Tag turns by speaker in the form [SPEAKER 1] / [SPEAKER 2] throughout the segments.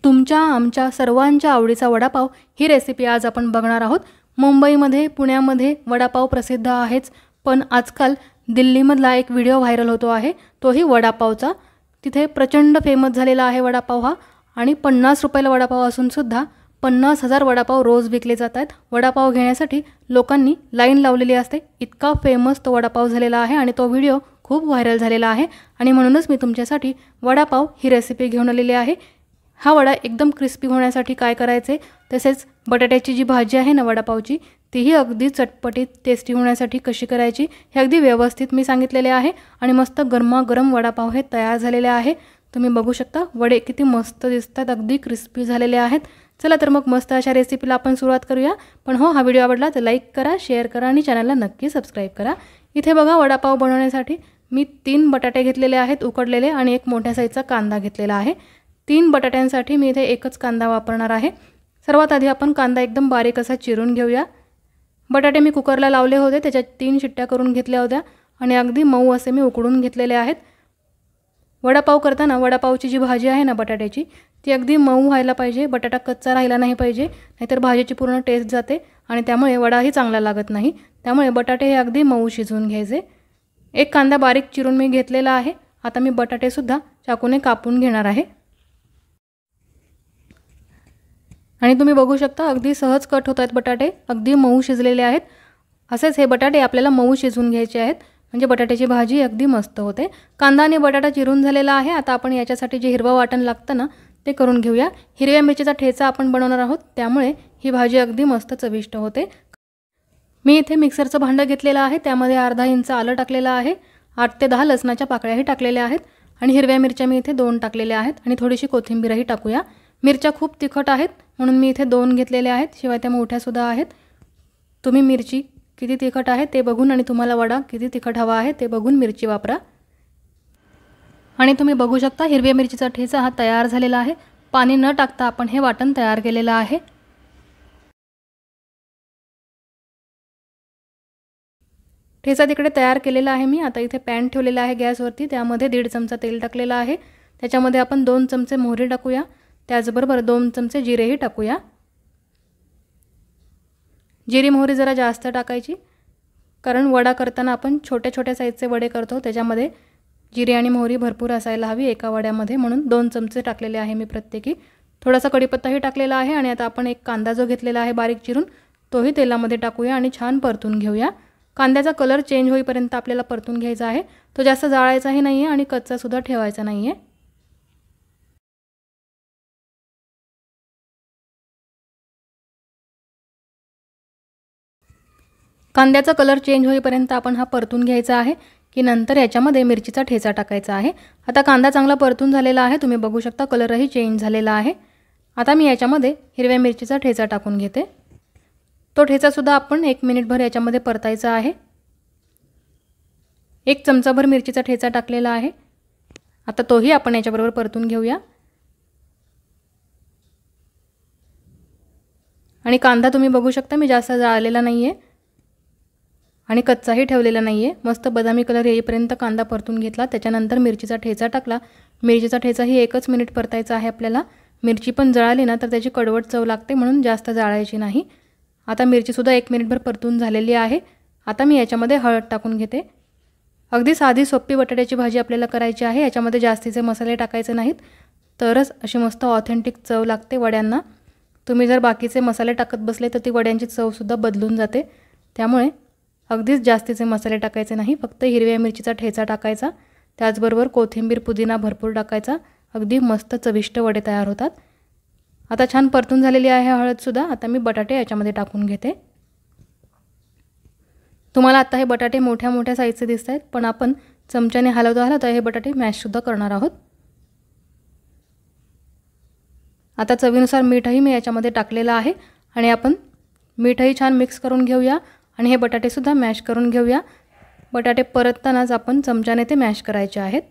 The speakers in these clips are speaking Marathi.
[SPEAKER 1] तुमच्या आमच्या सर्वांच्या आवडीचा वडापाव ही रेसिपी आज आपण बघणार आहोत। मुंबईमध्ये पुण्यामध्ये वडापाव प्रसिद्ध आहेच, पण आजकाल दिल्लीमधला एक व्हिडिओ व्हायरल होतो आहे, तोही वडापावचा। तिथे प्रचंड फेमस झालेला आहे वडापाव हा, आणि 50 रुपयाला वडापाव असून सुद्धा 50,000 वडापाव रोज विकले जातात। वडापाव घेण्यासाठी लोकांनी लाईन लावलेली असते, इतका फेमस तो वडापाव झालेला आहे आणि तो व्हिडिओ खूप व्हायरल झालेला आहे। आणि म्हणूनच मी तुमच्यासाठी वडापाव ही रेसिपी घेऊन आलेली आहे। हा वडा एकदम क्रिस्पी होण्यासाठी काय करायचे, तसेच बटाट्याची जी भाजी आहे ना वडापावची, तीही अगदी चटपटीत टेस्टी होण्यासाठी कशी करायची हे अगदी व्यवस्थित मी सांगितलेले आहे। आणि मस्त गरमागरम वडापाव हे तयार झालेले आहे। तुम्ही बघू शकता वडे किती मस्त दिसतात, अगदी क्रिस्पी झालेले आहेत। चला तर मग मस्त अशा रेसिपीला आपण सुरुवात करूया। पण हो, हा व्हिडिओ आवडला तर लाईक करा, शेअर करा आणि चॅनलला नक्की सबस्क्राइब करा। इथे बघा वडापाव बनवण्यासाठी मी 3 बटाटे घेतलेले आहेत उकडलेले, आणि एक मोठ्या साईजचा कांदा घेतलेला आहे। 3 बटाट्यांसाठी मी इथे एकच कांदा वापरणार आहे। सर्वात आधी आपण कांदा एकदम बारीक असा चिरून घेऊया। बटाटे मी कुकरला लावले होते, त्याच्यात 3 शिट्ट्या करून घेतल्या होत्या आणि अगदी मऊ असे मी उकडून घेतलेले आहेत। वडापाव करताना वडापावची जी भाजी आहे ना बटाट्याची, ती अगदी मऊ व्हायला पाहिजे, बटाटा कच्चा राहिला नाही पाहिजे, नाहीतर भाजीची पूर्ण टेस्ट जाते आणि त्यामुळे वडाही चांगला लागत नाही। त्यामुळे बटाटे हे अगदी मऊ शिजवून घ्यायचे। एक कांदा बारीक चिरून मी घेतलेला आहे। आता मी बटाटे सुद्धा चाकूने कापून घेणार आहे। आणि तुम्ही बघू शकता अगदी सहज कट होत आहेत बटाटे, अगदी मऊ शिजलेले आहेत। असेच हे बटाटे आपल्याला मऊ शिजवून घ्यायचे आहेत, म्हणजे बटाट्याची भाजी अगदी मस्त होते। कांदा आणि बटाटा चिरून झालेला आहे। आता आपण याच्यासाठी जे हिरवा वाटण लागतं ना ते करून घेऊया। हिरव्या मिरचीचा ठेचा आपण बनवणार आहोत, त्यामुळे ही भाजी अगदी मस्त चविष्ट होते। मी इथे मिक्सरचं भांडं घेतलेलं आहे, त्यामध्ये अर्धा इंच आलं टाकलेलं आहे, 8 ते 10 लसणाच्या पाकळ्याही टाकलेल्या आहेत, आणि हिरव्या मिरच्या मी इथे 2 टाकलेल्या आहेत, आणि थोडीशी कोथिंबीरही टाकूया। मिरच्या खूप तिखट आहेत म्हणून मी इथे 2 घेतलेल्या आहेत, शिवाय त्या मोठ्या सुद्धा आहेत। तुम्ही मिरची किती तिखट आहे ते बघून आणि तुम्हाला वडा किती तिखट हवा आहे ते बघून मिरची वापरा। आणि तुम्ही बघू शकता हिरव्या मिरचीचा ठेचा हा तयार झालेला आहे। पाणी न टाकता आपण हे वाटण तयार केलेलं आहे। ठेचा तिकडे तयार केलेला आहे मी। आता इथे पॅन ठेवलेला आहे गॅसवरती, त्यामध्ये 1.5 चमचा तेल टाकलेला आहे। त्याच्यामध्ये आपण 2 चमचे मोहरी टाकूया, त्याचबरोबर 2 चमचे जिरेही टाकूया। जिरी मोहरी जरा जास्त टाकायची, कारण वडा करताना आपण छोट्या छोट्या साईजचे वडे करतो, त्याच्यामध्ये जिरे आणि मोहरी भरपूर असायला हवी एका वड्यामध्ये, म्हणून 2 चमचे टाकलेले आहे मी प्रत्येकी। थोडासा कढीपत्ताही टाकलेला आहे। आणि आता आपण एक कांदा जो घेतलेला आहे बारीक चिरून, तोही तेलामध्ये टाकूया आणि छान परतून घेऊया। कांद्याचा कलर चेंज होईपर्यंत आपल्याला परतून घ्यायचा आहे, तो जास्त जाळायचाही नाही आहे आणि कच्चा सुद्धा ठेवायचा नाही आहे। कांद्याचा कलर चेंज होईपर्यंत आपण हा परतून घ्यायचा आहे, की नंतर याच्यामध्ये मिरचीचा ठेचा टाकायचा आहे। आता कांदा चांगला परतून झालेला आहे, तुम्ही बघू शकता कलरही चेंज झालेला आहे। आता मी याच्यामध्ये हिरव्या मिरचीचा ठेचा टाकून घेते। तो ठेचा सुद्धा आपण 1 मिनिटभर याच्यामध्ये परतायचा आहे। 1 चमचाभर मिरचीचा ठेचा टाकलेला आहे, आता तोही आपण याच्याबरोबर परतून घेऊया। आणि कांदा तुम्ही बघू शकता मी जास्त जाळलेला नाहीये आणि कच्चाही ठेवलेला नाहीये। मस्त बदामी कलर येईपर्यंत कांदा परतून घेतला, त्याच्यानंतर मिरचीचा ठेचा टाकला। मिरचीचा ठेचाही 1 मिनिट परतायचा आहे आपल्याला। मिरची पण जळाली ना तर त्याची कडवट चव लागते, म्हणून जास्त जाळायची नाही। आता मिरची सुद्धा 1 मिनिटभर परतून झालेली आहे। आता मी याच्यामध्ये हळद टाकून घेते। अगदी साधी सोपी बटाट्याची भाजी आपल्याला करायची आहे, याच्यामध्ये जास्तीचे मसाले टाकायचे नाहीत, तरच अशी मस्त ऑथेंटिक चव लागते वड्यांना। तुम्ही जर बाकीचे मसाले टाकत बसले तर ती वड्यांची चव सुद्धा बदलून जाते, त्यामुळे अगदीच जास्तीचे मसाले टाकायचे नाही, फक्त हिरव्या मिरचीचा ठेचा टाकायचा, त्याचबरोबर कोथिंबीर पुदिना भरपूर टाकायचा। अगदी मस्त चविष्ट वडे तयार होतात। आता छान परतून झालेली आहे हळद सुद्धा। आता मी बटाटे याच्यामध्ये टाकून घेते। तुम्हाला आता हे बटाटे मोठ्या मोठ्या साईजचे दिसत आहेत, पण आपण चमच्याने हलवता हे बटाटे मॅश सुद्धा करणार आहोत। आता चवीनुसार मीठही मी याच्यामध्ये टाकलेलं आहे, आणि आपण मीठही छान मिक्स करून घेऊया आणि हे बटाटे सुद्धा मॅश करून घेऊया। बटाटे परततानाच आपण चमच्याने ते मॅश करायचे आहेत।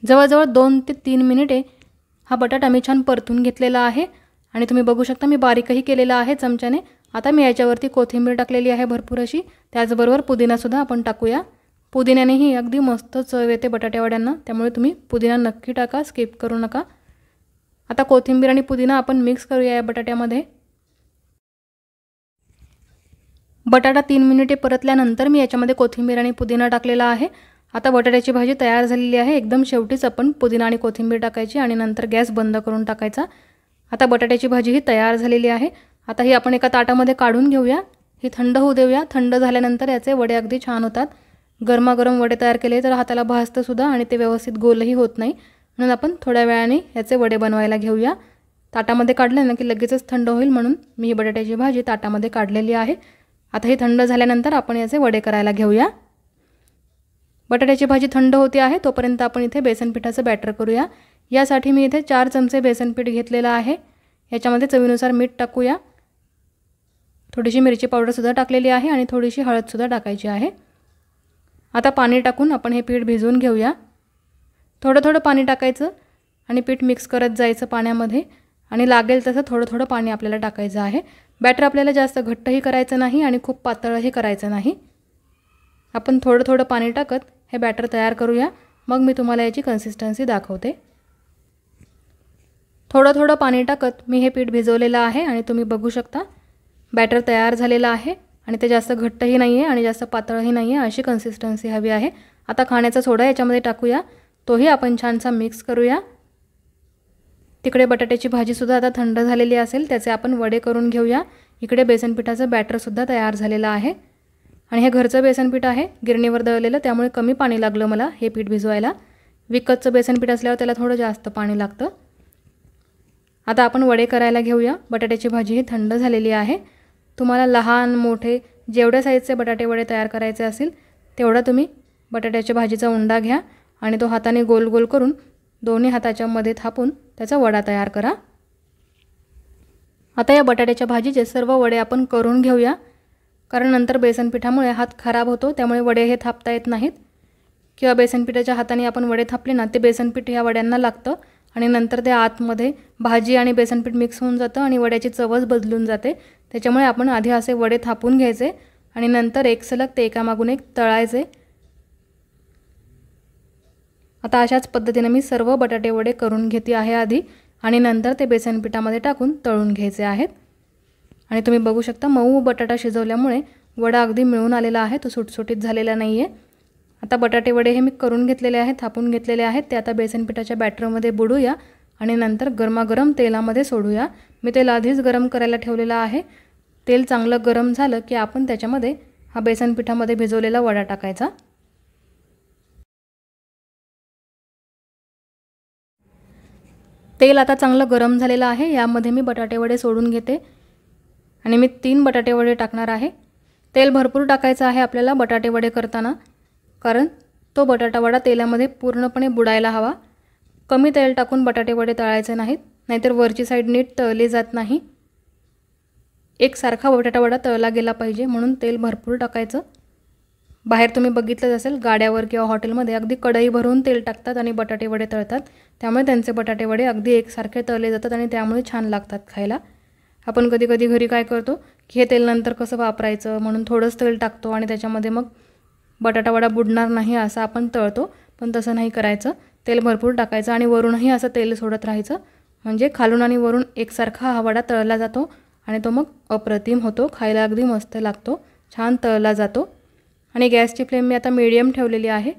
[SPEAKER 1] जवळजवळ 2 ते 3 मिनिटे हा बटाटा मी छान परतून घेतलेला आहे, आणि तुम्ही बघू शकता मी बारीकही केलेला आहे चमच्याने, आता मी याच्यावरती कोथिंबीर टाकलेली आहे भरपूर अशी, त्याचबरोबर पुदिनासुद्धा आपण टाकूया। पुदिन्यानेही अगदी मस्त चव येते बटाटे वड्यांना, त्यामुळे तुम्ही पुदिना नक्की टाका, स्किप करू नका। आता कोथिंबीर आणि पुदिना आपण मिक्स करूया या बटाट्यामध्ये। बटाटा 3 मिनिटे परतल्यानंतर मी याच्यामध्ये कोथिंबीर आणि पुदिना टाकलेला आहे। आता बटाट्याची भाजी तयार झालेली आहे। एकदम शेवटीच आपण पुदिना आणि कोथिंबीर टाकायची आणि नंतर गॅस बंद करून टाकायचा। आता बटाट्याची भाजी ही तयार झालेली आहे। आता ही आपण एका ताटामध्ये काढून घेऊया, ही थंड होऊ देऊया। थंड झाल्यानंतर याचे वडे अगदी छान होतात। गरमागरम वडे तयार केले तर हाताला भाजतं सुद्धा आणि ते व्यवस्थित गोलही होत नाही, म्हणून आपण थोड्या वेळाने याचे वडे बनवायला घेऊया। ताटामध्ये काढले ना की लगेचच थंड होईल, म्हणून मी ही बटाट्याची भाजी ताटामध्ये काढलेली आहे। आता ही थंड झाल्यानंतर आपण याचे वडे करायला घेऊया। बटाट्याची भाजी थंड होते आहे तोपर्यंत आपण इथे बेसन पिठाचं बॅटर करूया। यासाठी मी इथे 4 चमचे बेसन पीठ घेतलेलं आहे। याच्यामध्ये चवीनुसार मीठ टाकूया, थोडीशी मिरची पावडर सुद्धा टाकलेली आहे आणि थोडीशी हळद सुद्धा टाकायची आहे। आता पाणी टाकून आपण हे पीठ भिजवून घेऊया। थोडं थोडं पाणी टाकायचं आणि पीठ मिक्स करत जायचं पाण्यामध्ये, आणि लागेल तसं थोडं थोडं पाणी आपल्याला टाकायचं आहे। बॅटर आपल्याला जास्त घट्टही करायचं नाही आणि खूप पातळही करायचं नाही। आपण थोडं थोडं पाणी टाकत हे बॅटर तयार करूया, मग मी तुम्हाला याची कन्सिस्टन्सी दाखवते। थोडं थोडं पाणी टाकत मी हे पीठ भिजवलेलं आहे आणि तुम्ही बघू शकता बॅटर तयार झालेलं आहे आणि ते जास्त घट्टही नाही आहे आणि जास्त पातळही नाही आहे, अशी कन्सिस्टन्सी हवी आहे। आता खाण्याचा सोडा याच्यामध्ये टाकूया, तोही आपण छानसा मिक्स करूया। तिकडे बटाट्याची भाजीसुद्धा आता थंड झालेली असेल, त्याचे आपण वडे करून घेऊया। इकडे बेसन पिठाचं बॅटरसुद्धा तयार झालेलं आहे आणि हे घरचं बेसन पीठ आहे, गिरणीवर दळलेलं, त्यामुळे कमी पाणी लागलं मला हे पीठ भिजवायला। विकतचं बेसन पीठ असल्यावर त्याला थोडं जास्त पाणी लागतं। आता आपण वडे करायला घेऊया। बटाट्याची भाजी ही थंड झालेली आहे। तुम्हाला लहान मोठे जेवढ्या साईजचे बटाटे वडे तयार करायचे असतील तेवढा तुम्ही बटाट्याच्या भाजीचा उंडा घ्या आणि तो हाताने गोल गोल करून दोन्ही हाताच्या मध्ये थापून त्याचा वडा तयार करा। आता या बटाट्याच्या भाजीचे सर्व वडे आपण करून घेऊया, कारण नंतर बेसन पिठामुळे हात खराब होतो, त्यामुळे वडे हे थापता येत नाहीत। किंवा बेसन पिठाच्या हाताने आपण वडे थापले ना ते बेसन पीठ या वड्यांना लागतं आणि नंतर ते आतमध्ये भाजी आणि बेसन पीठ मिक्स होऊन जातं आणि वड्याची चवच बदलून जाते। त्याच्यामुळे आपण आधी असे वडे थापून घ्यायचे आणि नंतर एक सलग ते एकामागून एक तळायचे। आता अशाच पद्धतीने मी सर्व बटाटे वडे करून घेते आहे आधी, आणि नंतर ते बेसन पिठामध्ये टाकून तळून घ्यायचे आहेत। आणि तुम्ही बघू शकता मऊ बटाटा शिजवल्यामुळे वडा अगदी मिळून आलेला आहे, तो सुटसुटीत झालेला नाही आहे। आता बटाटे वडे हे मी करून घेतलेले आहेत, थापून घेतलेले आहेत, ते आता बेसन पिठाच्या बॅटरमध्ये बुडूया आणि नंतर गरमागरम तेलामध्ये सोडूया। मी तेल आधीच गरम करायला ठेवलेलं आहे। तेल चांगलं गरम झालं की आपण त्याच्यामध्ये हा बेसन पिठामध्ये भिजवलेला वडा टाकायचा। तेल आता चांगलं गरम झालेलं आहे, यामध्ये मी बटाटे वडे सोडून घेते आणि मी 3 बटाटे वडे टाकणार आहे। तेल भरपूर टाकायचं आहे आपल्याला बटाटे वडे करताना, कारण तो बटाटा वडा तेलामध्ये पूर्णपणे बुडायला हवा। कमी तेल टाकून बटाटे वडे तळायचे नाहीत, नाहीतर वरची साईड नीट तळली जात नाही। एकसारखा बटाटा वडा तळला गेला पाहिजे, म्हणून तेल भरपूर टाकायचं। बाहेर तुम्ही बघितलं असेल गाड्यावर किंवा हॉटेलमध्ये अगदी कढई भरून तेल टाकतात आणि बटाटे वडे तळतात, त्यामुळे त्यांचे बटाटे वडे अगदी एकसारखे तळले जातात आणि त्यामुळे छान लागतात खायला। आपण कधी कधी घरी काय करतो की हे तेल नंतर कसं वापरायचं म्हणून थोडंच तेल टाकतो आणि त्याच्यामध्ये मग बटाटा वडा बुडणार नाही असं आपण तळतो, पण तसं नाही करायचं। तेल भरपूर टाकायचं आणि वरूनही असं तेल सोडत राहायचं, म्हणजे खालून आणि वरून एकसारखा हा वडा तळला जातो आणि तो मग अप्रतिम होतो, खायला अगदी मस्त लागतो, छान तळला जातो। आणि गॅसची फ्लेम मी आता मीडियम ठेवलेली आहे।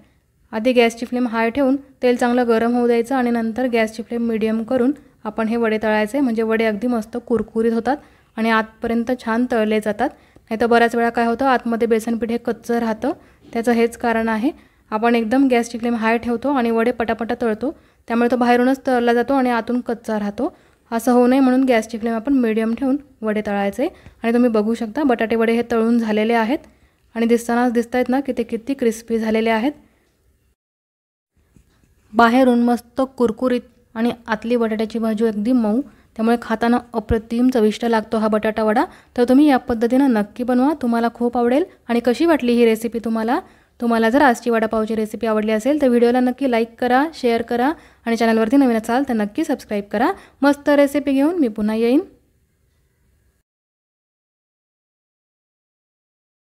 [SPEAKER 1] आधी गॅसची फ्लेम हाय ठेवून तेल चांगलं गरम होऊ द्यायचं आणि नंतर गॅसची फ्लेम मीडियम करून आपण हे वडे तळायचे, म्हणजे वडे अगदी मस्त कुरकुरीत होतात आणि आतपर्यंत छान तळले जातात। नाहीतर बऱ्याच वेळा काय होतं आतमध्ये बेसन पीठ हे कच्चं राहतं, त्याचं हेच कारण आहे। आपण एकदम गॅसची फ्लेम हाय ठेवतो आणि वडे पटापटा तळतो, त्यामुळे तो बाहेरूनच तळला जातो आणि आतून कच्चा राहतो। असं होऊ नये म्हणून गॅसची फ्लेम आपण मीडियम ठेवून वडे तळायचे। आणि तुम्ही बघू शकता बटाटे वडे हे तळून झालेले आहेत आणि दिसतानाच दिसतायत ना की ते किती क्रिस्पी झालेले आहेत। बाहेरून मस्त कुरकुरीत आणि आतली बटाट्याची भाजी अगदी मऊ, त्यामुळे खाताना अप्रतिम चविष्ट लागतो हा बटाटा वडा। तर तुम्ही या पद्धतीने नक्की बनवा, तुम्हाला खूप आवडेल। आणि कशी वाटली ही रेसिपी तुम्हाला जर आजची वडापावची रेसिपी आवडली असेल तर व्हिडिओला नक्की लाईक करा, शेअर करा आणि चॅनलवरती नवीन असाल तर नक्की सबस्क्राईब करा। मस्त रेसिपी घेऊन मी पुन्हा येईन।